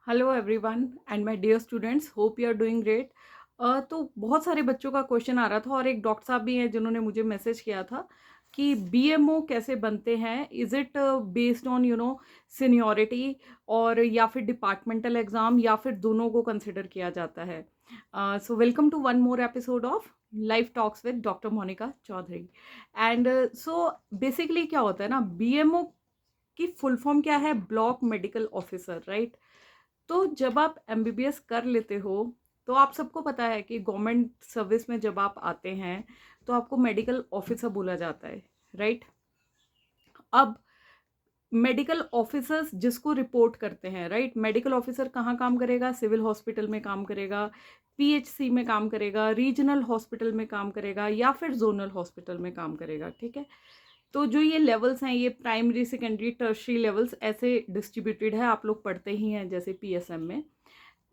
Hello everyone and my dear students, hope you are doing great. तो बहुत सारे बच्चों का क्वेश्चन आ रहा था और एक डॉक्टर साहब भी हैं जिन्होंने मुझे मैसेज किया था कि बीएमओ कैसे बनते हैं। Is it based on seniority और या फिर डिपार्टमेंटल एग्जाम या फिर दोनों को कंसिडर किया जाता है। So welcome to one more episode of life talks with doctor Monika Chaudhary. And so basically क्या होता है ना, बीएमओ की फुल फॉर्म क्या है? Block medical officer, right. तो जब आप एमबीबीएस कर लेते हो तो आप सबको पता है कि गवर्नमेंट सर्विस में जब आप आते हैं तो आपको मेडिकल ऑफिसर बोला जाता है, राइट। अब मेडिकल ऑफिसर्स जिसको रिपोर्ट करते हैं, राइट, मेडिकल ऑफिसर कहाँ काम करेगा? सिविल हॉस्पिटल में काम करेगा, पीएचसी में काम करेगा, रीजनल हॉस्पिटल में काम करेगा या फिर जोनल हॉस्पिटल में काम करेगा, ठीक है। तो जो ये लेवल्स हैं, ये प्राइमरी सेकेंडरी टर्शरी लेवल्स ऐसे डिस्ट्रीब्यूटेड है, आप लोग पढ़ते ही हैं जैसे पीएसएम में।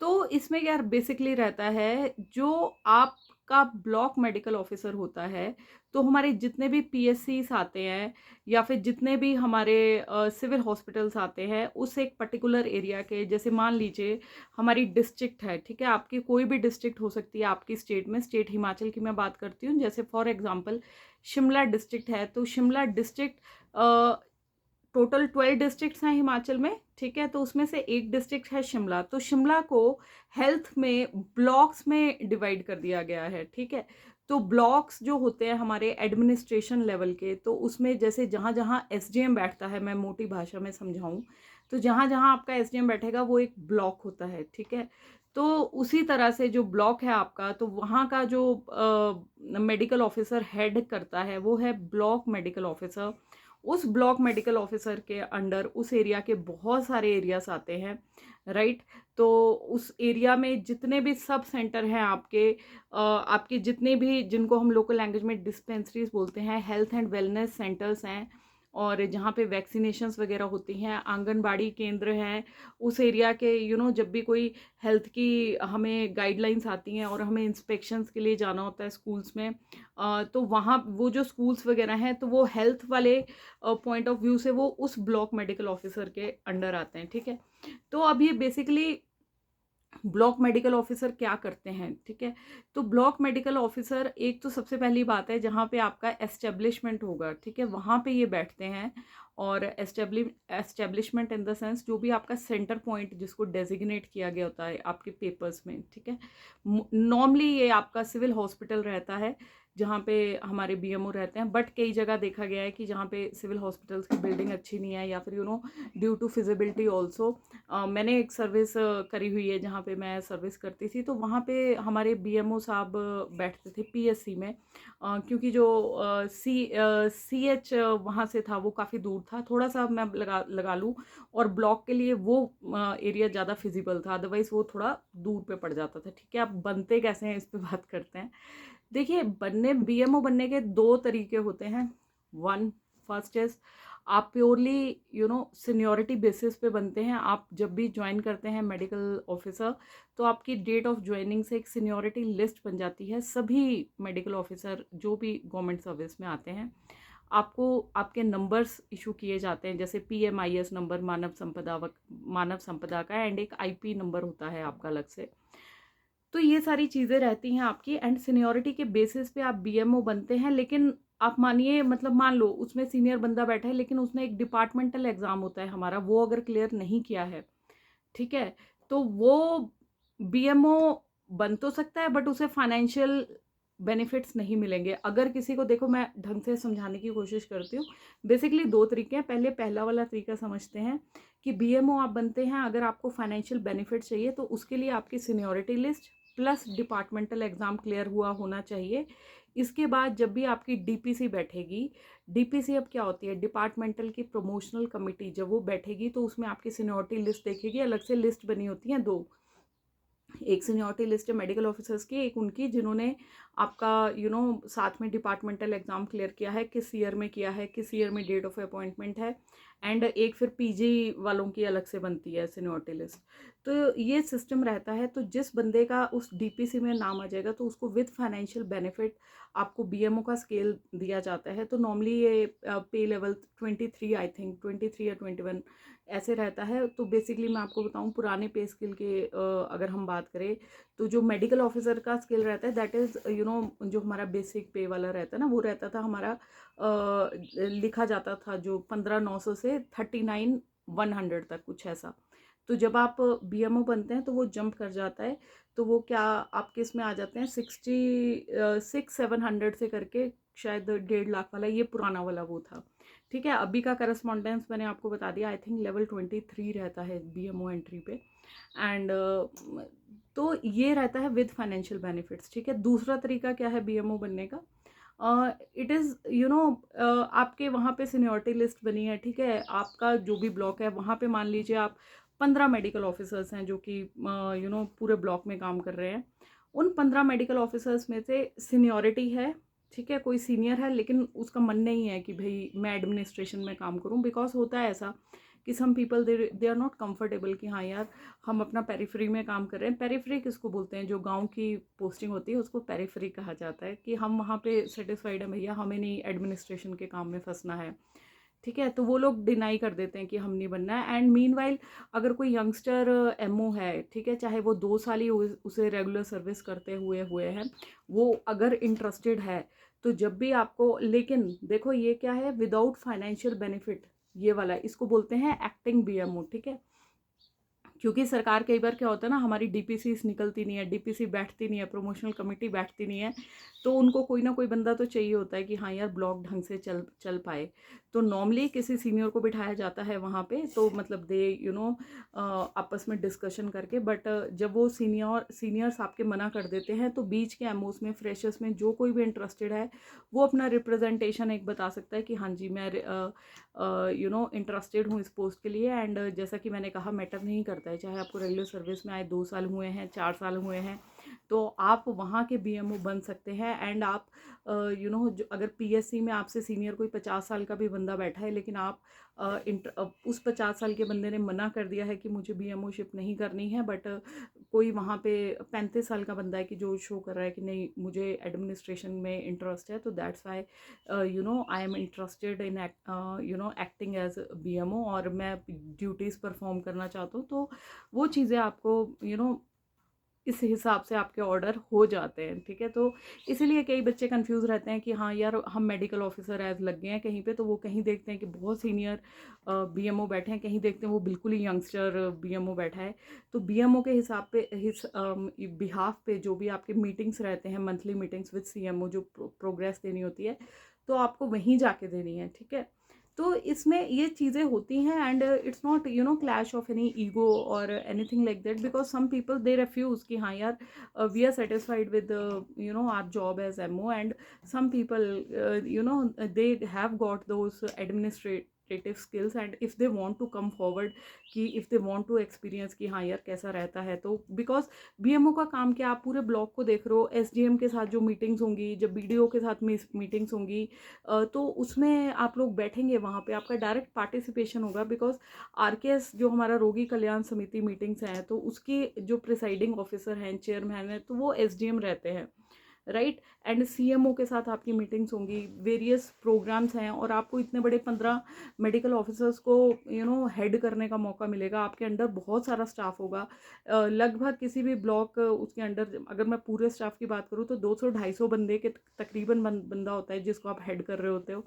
तो इसमें क्या बेसिकली रहता है, जो आपका ब्लॉक मेडिकल ऑफिसर होता है, तो हमारे जितने भी पीएससीस आते हैं या फिर जितने भी हमारे सिविल हॉस्पिटल्स आते हैं उस एक पर्टिकुलर एरिया के, जैसे मान लीजिए हमारी डिस्ट्रिक्ट है, ठीक है, आपकी कोई भी डिस्ट्रिक्ट हो सकती है आपकी स्टेट में। स्टेट हिमाचल की मैं बात करती हूँ, जैसे फॉर एग्जांपल शिमला डिस्ट्रिक्ट है, तो शिमला डिस्ट्रिक्ट टोटल 12 डिस्ट्रिक्ट्स हैं हिमाचल में, ठीक है। तो उसमें से एक डिस्ट्रिक्ट है शिमला, तो शिमला को हेल्थ में ब्लॉक्स में डिवाइड कर दिया गया है, ठीक है। तो ब्लॉक्स जो होते हैं हमारे एडमिनिस्ट्रेशन लेवल के, तो उसमें जैसे जहाँ जहाँ एसडीएम बैठता है, मैं मोटी भाषा में समझाऊं तो जहाँ जहाँ आपका एसडीएम बैठेगा वो एक ब्लॉक होता है, ठीक है। तो उसी तरह से जो ब्लॉक है आपका, तो वहाँ का जो मेडिकल ऑफिसर हेड करता है वो है ब्लॉक मेडिकल ऑफिसर। उस ब्लॉक मेडिकल ऑफिसर के अंडर उस एरिया के बहुत सारे एरियाज आते हैं, राइट। तो उस एरिया में जितने भी सब सेंटर हैं आपके, आपके जितने भी, जिनको हम लोकल लैंग्वेज में डिस्पेंसरीज बोलते हैं, हेल्थ एंड वेलनेस सेंटर्स हैं, और जहाँ पे वैक्सीनेशंस वगैरह होती हैं, आंगनबाड़ी केंद्र हैं, उस एरिया के जब भी कोई हेल्थ की हमें गाइडलाइंस आती हैं और हमें इंस्पेक्शंस के लिए जाना होता है स्कूल्स में, तो वहाँ वो जो स्कूल्स वगैरह हैं तो वो हेल्थ वाले पॉइंट ऑफ व्यू से वो उस ब्लॉक मेडिकल ऑफिसर के अंडर आते हैं, ठीक है। तो अब ये बेसिकली ब्लॉक मेडिकल ऑफिसर क्या करते हैं, ठीक है। तो ब्लॉक मेडिकल ऑफिसर, एक तो सबसे पहली बात है जहाँ पे आपका एस्टेब्लिशमेंट होगा, ठीक है, वहाँ पे ये बैठते हैं। और एस्टेब्लिशमेंट इन द सेंस जो भी आपका सेंटर पॉइंट जिसको डेजिग्नेट किया गया होता है आपके पेपर्स में, ठीक है। नॉर्मली ये आपका सिविल हॉस्पिटल रहता है जहाँ पे हमारे बीएमओ रहते हैं, बट कई जगह देखा गया है कि जहाँ पे सिविल हॉस्पिटल्स की बिल्डिंग अच्छी नहीं है या फिर ड्यू टू फिजिबिलिटी ऑल्सो, मैंने एक सर्विस करी हुई है जहाँ पे मैं सर्विस करती थी, तो वहाँ पे हमारे बीएमओ साहब बैठते थे पीएससी में, क्योंकि जो सीएच वहाँ से था वो काफ़ी दूर था, थोड़ा सा मैं लगा लूँ, और ब्लॉक के लिए वो एरिया ज़्यादा फिजिबल था, अदरवाइज़ वो थोड़ा दूर पे पड़ जाता था, ठीक है। अब बनते कैसे हैं इस पे बात करते हैं। देखिए, बीएमओ बनने के दो तरीके होते हैं। वन, फर्स्ट इज आप प्योरली सीनियोरिटी बेसिस पे बनते हैं। आप जब भी ज्वाइन करते हैं मेडिकल ऑफिसर, तो आपकी डेट ऑफ ज्वाइनिंग से एक सीनियोरिटी लिस्ट बन जाती है। सभी मेडिकल ऑफिसर जो भी गवर्नमेंट सर्विस में आते हैं, आपको आपके नंबर्स इशू किए जाते हैं, जैसे पीएमआईएस नंबर मानव संपदा का, एंड एक आईपी नंबर होता है आपका अलग से। तो ये सारी चीज़ें रहती हैं आपकी, एंड सीनियरिटी के बेसिस पे आप बीएमओ बनते हैं। लेकिन आप मानिए, मतलब मान लो उसमें सीनियर बंदा बैठा है लेकिन उसने एक डिपार्टमेंटल एग्जाम होता है हमारा, वो अगर क्लियर नहीं किया है, ठीक है, तो वो बीएमओ बन तो सकता है बट उसे फाइनेंशियल बेनिफिट्स नहीं मिलेंगे। अगर किसी को, देखो मैं ढंग से समझाने की कोशिश करती हूँ। बेसिकली दो तरीके हैं। पहला वाला तरीका समझते हैं कि बीएमओ आप बनते हैं, अगर आपको फाइनेंशियल बेनिफिट चाहिए तो उसके लिए आपकी seniority list plus departmental exam clear हुआ होना चाहिए। इसके बाद जब भी आपकी डीपीसी बैठेगी, डीपीसी अब क्या होती है, डिपार्टमेंटल की प्रमोशनल कमेटी, जब वो बैठेगी तो उसमें आपकी सीनियरिटी लिस्ट देखेगी। अलग से लिस्ट बनी होती है दो, एक सीनियरिटी लिस्ट है मेडिकल ऑफिसर्स की, एक उनकी जिन्होंने आपका साथ में डिपार्टमेंटल एग्ज़ाम क्लियर किया है, किस ईयर में किया है, किस ईयर में डेट ऑफ अपॉइंटमेंट है, एंड एक फिर पीजी वालों की अलग से बनती है सीनियरिटी लिस्ट। तो ये सिस्टम रहता है। तो जिस बंदे का उस डीपीसी में नाम आ जाएगा तो उसको विद फाइनेंशियल बेनिफिट आपको बीएमओ का स्केल दिया जाता है। तो नॉर्मली ये पे लेवल 23, आई थिंक 23 या 21 ऐसे रहता है। तो बेसिकली मैं आपको बताऊं, पुराने पे स्केल के अगर हम बात करें तो जो मेडिकल ऑफिसर का स्केल रहता है दैट इज़ जो हमारा बेसिक पे वाला रहता है ना, वो रहता था हमारा लिखा जाता था जो 15,900 से 39,100 तक कुछ ऐसा। तो जब आप बीएमओ बनते हैं तो वो जंप कर जाता है। तो वो क्या आपके इसमें आ जाते हैं 6,700 से करके शायद 1.5 लाख वाला, ये पुराना वाला वो था। ठीक है, अभी का करस्पॉन्डेंस मैंने आपको बता दिया, आई थिंक लेवल 23 रहता है बीएमओ एंट्री पे। एंड तो ये रहता है विद फाइनेंशियल बेनिफिट्स। ठीक है, दूसरा तरीका क्या है बीएमओ बनने का? इट इज़ आपके वहाँ पे सीनियरिटी लिस्ट बनी है। ठीक है, आपका जो भी ब्लॉक है वहाँ पे मान लीजिए आप 15 मेडिकल ऑफिसर्स हैं जो कि पूरे ब्लॉक में काम कर रहे हैं। उन 15 मेडिकल ऑफिसर्स में से सीनियरिटी है। ठीक है, कोई सीनियर है लेकिन उसका मन नहीं है कि भाई मैं एडमिनिस्ट्रेशन में काम करूं, बिकॉज होता है ऐसा कि some people they are not comfortable कि हाँ यार हम अपना पेरिफेरी में काम कर रहे हैं। पेरिफेरी किसको बोलते हैं? जो गांव की पोस्टिंग होती है उसको पेरिफेरी कहा जाता है, कि हम वहाँ पे सेटिस्फाइड हैं भैया, हमें नहीं एडमिनिस्ट्रेशन के काम में फंसना है। ठीक है, तो वो लोग डिनाई कर देते हैं कि हम नहीं बनना है। एंड मीनवाइल अगर कोई यंगस्टर एमओ है, ठीक है, चाहे वो 2 साल ही उसे रेगुलर सर्विस करते हुए हैं, वो अगर इंटरेस्टेड है तो जब भी आपको, लेकिन देखो ये क्या है, विदाउट फाइनेंशियल बेनिफिट, ये वाला इसको बोलते हैं एक्टिंग बीएमओ। ठीक है, क्योंकि सरकार कई बार क्या होता है ना, हमारी डीपीसी निकलती नहीं है, डीपीसी बैठती नहीं है, प्रमोशनल कमेटी बैठती नहीं है, तो उनको कोई ना कोई बंदा तो चाहिए होता है कि हाँ यार ब्लॉक ढंग से चल पाए। तो नॉर्मली किसी सीनियर को बिठाया जाता है वहाँ पे, तो मतलब दे आपस में डिस्कशन करके। बट जब वो सीनियर्स आपके मना कर देते हैं तो बीच के एमओस में, फ्रेशर्स में जो कोई भी इंटरेस्टेड है वो अपना रिप्रेजेंटेशन एक बता सकता है कि हाँ जी मैं इंटरेस्टेड हूँ इस पोस्ट के लिए। एंड जैसा कि मैंने कहा, मैटर नहीं करता है चाहे आपको रेगुलर सर्विस में आए 2 साल हुए हैं, 4 साल हुए हैं, तो आप वहाँ के बीएमओ बन सकते हैं। एंड आप जो अगर पीएससी में आपसे सीनियर कोई 50 साल का भी बंदा बैठा है, लेकिन आप उस 50 साल के बंदे ने मना कर दिया है कि मुझे बीएमओशिप नहीं करनी है, बट कोई वहाँ पे 35 साल का बंदा है कि जो शो कर रहा है कि नहीं मुझे एडमिनिस्ट्रेशन में इंटरेस्ट है, तो that's why I am interested in acting as BMO, और मैं ड्यूटीज़ परफॉर्म करना चाहता हूँ। तो वो चीज़ें आपको इस हिसाब से आपके ऑर्डर हो जाते हैं। ठीक है, तो इसीलिए कई बच्चे कंफ्यूज रहते हैं कि हाँ यार हम मेडिकल ऑफिसर एज लग गए हैं कहीं पे, तो वो कहीं देखते हैं कि बहुत सीनियर बीएमओ बैठे हैं, कहीं देखते हैं वो बिल्कुल ही यंगस्टर बीएमओ बैठा है। तो बीएमओ के हिसाब पे बिहाफ पे जो भी आपके मीटिंग्स रहते हैं, मंथली मीटिंग्स विद सीएमओ, जो प्रोग्रेस देनी होती है तो आपको वहीं जाके देनी है। ठीक है, तो इसमें ये चीज़ें होती हैं। And it's not clash of any ego और anything like that, because some people they refuse कि हाँ यार we are satisfied with our job as MO, and some people they have got those administrative skills, and if they want to come forward, कि if they want to experience कि हाँ यार कैसा रहता है, तो बिकॉज बीएमओ का काम क्या, आप पूरे ब्लॉक को देख रहे हो, एसडीएम के साथ जो मीटिंग्स होंगी, जब बीडीओ के साथ मीटिंग्स होंगी, तो उसमें आप लोग बैठेंगे, वहाँ पे आपका डायरेक्ट पार्टिसिपेशन होगा। बिकॉज आरकेएस जो हमारा रोगी कल्याण समिति मीटिंग्स हैं, तो उसके जो प्रिसाइडिंग ऑफिसर हैं, चेयरमैन हैं, तो वो एसडीएम रहते हैं, राइट। एंड सीएमओ के साथ आपकी मीटिंग्स होंगी, वेरियस प्रोग्राम्स हैं, और आपको इतने बड़े 15 मेडिकल ऑफिसर्स को हेड करने का मौका मिलेगा। आपके अंडर बहुत सारा स्टाफ होगा, लगभग किसी भी ब्लॉक उसके अंडर, अगर मैं पूरे स्टाफ की बात करूँ तो 200-250 बंदे के तकरीबन बंदा होता है जिसको आप हेड कर रहे होते हो।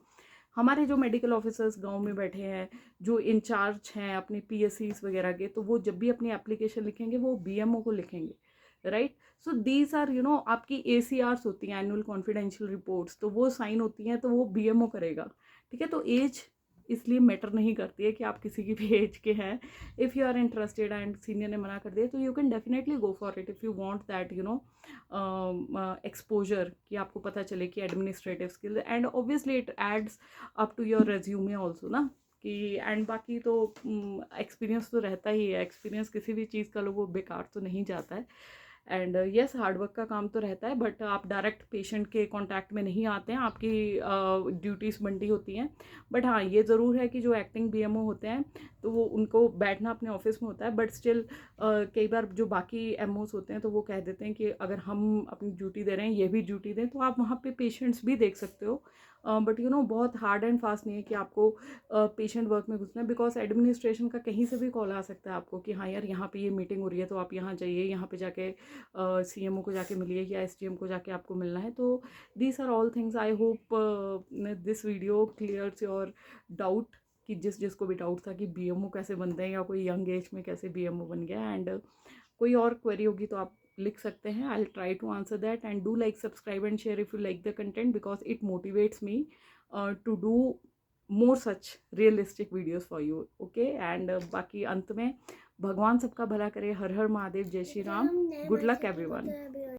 हमारे जो मेडिकल ऑफिसर्स गांव में बैठे हैं, जो इंचार्ज हैं अपने पीएससीज वगैरह के, तो वो जब भी अपनी एप्लीकेशन लिखेंगे वो बीएमओ को लिखेंगे, राइट। सो दीज आर आपकी एसीआरस होती हैं, एनुअल कॉन्फिडेंशियल रिपोर्ट्स, तो वो साइन होती हैं, तो वो बीएमओ करेगा। ठीक है, तो एज इसलिए मैटर नहीं करती है कि आप किसी की भी एज के हैं। If you are interested and senior ने मना कर दिया, तो you can definitely go for it if you want that exposure, कि आपको पता चले कि administrative skill, and obviously it adds up to your resume also ना, कि एंड बाकी तो एक्सपीरियंस तो रहता ही है, एक्सपीरियंस किसी भी चीज़ का लो वो बेकार तो नहीं जाता है। एंड यस हार्ड वर्क का काम तो रहता है, बट आप डायरेक्ट पेशेंट के कांटेक्ट में नहीं आते हैं, आपकी ड्यूटीज़ बंटी होती हैं। बट हाँ, ये ज़रूर है कि जो एक्टिंग बीएमओ होते हैं तो वो उनको बैठना अपने ऑफिस में होता है, बट स्टिल कई बार जो बाकी एमओस होते हैं तो वो कह देते हैं कि अगर हम अपनी ड्यूटी दे रहे हैं ये भी ड्यूटी दें, तो आप वहाँ पे पेशेंट्स भी देख सकते हो। बट यू नो बहुत हार्ड एंड फास्ट नहीं है कि आपको पेशेंट वर्क में घुसना है, बिकॉज एडमिनिस्ट्रेशन का कहीं से भी कॉल आ सकता है आपको कि हाँ यार यहाँ पे ये मीटिंग हो रही है तो आप यहाँ जाइए, यहाँ पे जाके सीएमओ को जाके मिलिए या एसडीएम को जाके आपको मिलना है। तो these are all things. I hope this video clears your doubt कि जिसको भी डाउट था कि बीएमओ कैसे बनते हैं या कोई यंग एज में कैसे बीएमओ बन गया। एंड कोई और क्वेरी होगी तो आप लिख सकते हैं, I will try to answer that. And do like subscribe and share if you like the content, because it motivates me to do more such realistic videos for you. Okay, and बाकी अंत में भगवान सबका भला करे। हर हर महादेव, जय Shri Ram, good luck everyone.